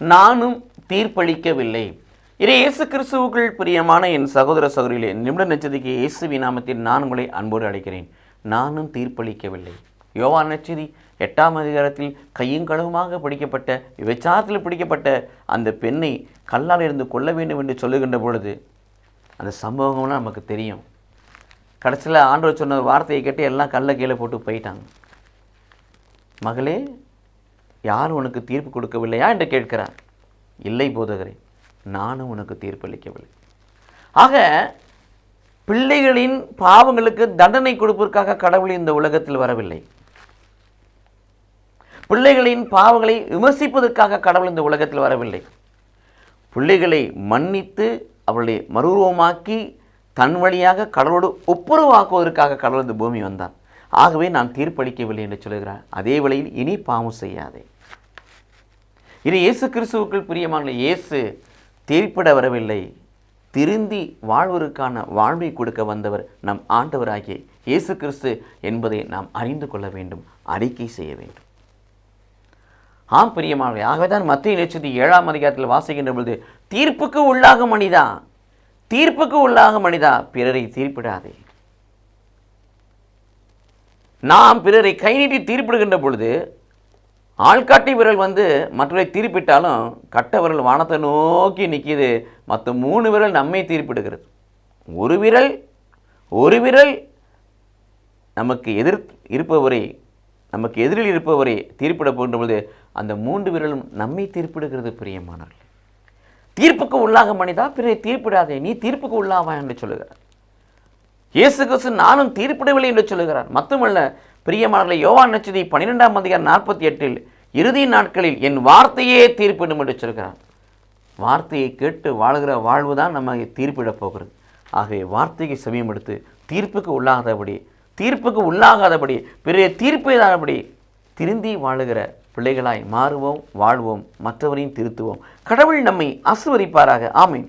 நானும் தீர்ப்பளிக்கவில்லை. இயேசு கிறிஸ்துவுக்குள் பிரியமான என் சகோதர சகோதரிகளே, நிமிட நட்சத்திரிக்கு இயேசுவின் நாமத்தில் நான் உங்களை அன்போடு அழைக்கிறேன். நானும் தீர்ப்பளிக்கவில்லை. யோவான் நட்சத்திரி 8ஆம் அதிகாரத்தில் கையும் களவுமாக பிடிக்கப்பட்ட விபச்சாரத்தில் பிடிக்கப்பட்ட அந்த பெண்ணை கல்லால் இருந்து கொல்ல வேண்டும் என்று சொல்லுகின்ற பொழுது அந்த சம்பவங்கள்லாம் நமக்கு தெரியும். கடைசியில் ஆண்டவர் சொன்ன ஒரு வார்த்தையை கேட்டு எல்லாம் கல்லை கீழே போட்டு போயிட்டாங்க. மகளே, யாரும் உனக்கு தீர்ப்பு கொடுக்கவில்லையா என்று கேட்கிறார். இல்லை போதகரே, நானும் உனக்கு தீர்ப்பளிக்கவில்லை. ஆக பிள்ளைகளின் பாவங்களுக்கு தண்டனை கொடுப்பதற்காக கடவுள் இந்த உலகத்தில் வரவில்லை. பிள்ளைகளின் பாவங்களை விமர்சிப்பதற்காக கடவுள் இந்த உலகத்தில் வரவில்லை. பிள்ளைகளை மன்னித்து அவர்களை மறுரூபமாக்கி தன் வழியாக கடவுளோடு ஒப்புரவாக்குவதற்காக கடவுள் இந்த பூமி வந்தார். ஆகவே நான் தீர்ப்பளிக்கவில்லை என்று சொல்கிறார். அதே வேளையில் இனி பாவம் செய்யாதே. இது இயேசு கிறிஸ்துவுக்குள் பிரியமான இயேசு தீர்ப்பிட வரவில்லை, திருந்தி வாழ்வதற்கான வாழ்வை கொடுக்க வந்தவர் நம் ஆண்டவராகிய இயேசு கிறிஸ்து என்பதை நாம் அறிந்து கொள்ள வேண்டும், அறிக்கை செய்ய வேண்டும். ஆம் பிரியமானவர்களே, ஆகவே தான் மத்தேயு நட்சத்திரி 7ஆம் அதிகாரத்தில் வாசிக்கின்ற பொழுது தீர்ப்புக்கு உள்ளாகும் மனிதா, தீர்ப்புக்கு உள்ளாகும் மனிதா, பிறரை தீர்ப்பிடாதே. நாம் பிறரை கை நீட்டி தீர்ப்பிடுகின்ற பொழுது ஆள்காட்டி விரல் மற்றவரை தீர்ப்பிட்டாலும் கட்ட விரல் வானத்தை நோக்கி நிற்கிது. மற்ற 3 விரல் நம்மை தீர்ப்பிடுகிறது. ஒரு விரல் நமக்கு எதிரில் இருப்பவரை தீர்ப்பிட போகின்ற பொழுது அந்த 3 விரலும் நம்மை தீர்ப்பிடுகிறது. பிரியமானவர்களே, தீர்ப்புக்கு உள்ளாக மனிதா, பிறரை தீர்ப்பிடாதே, நீ தீர்ப்புக்கு உள்ளாவா என்று சொல்லுகிறார். இயேசு கிறிஸ்து நானும் தீர்ப்பிடவில்லை என்று சொல்லுகிறார். மட்டுமல்ல பிரியமானவர்களே, யோவான் நட்சத்திரி 12ஆம் அதிகாரம் 48 இறுதி நாட்களில் என் வார்த்தையே தீர்ப்பிடும் என்று சொல்கிறார். வார்த்தையை கேட்டு வாழ்கிற வாழ்வுதான் நம்ம தீர்ப்பிடப் போகிறது. ஆகவே வார்த்தைக்கு செவியம் எடுத்து தீர்ப்புக்கு உள்ளாகாதபடி பிறரை தீர்ப்பிடாதபடி திருந்தி வாழுகிற பிள்ளைகளாய் மாறுவோம், வாழ்வோம், மற்றவரையும் திருத்துவோம். கடவுள் நம்மை ஆசீர்வதிப்பாராக. ஆமென்.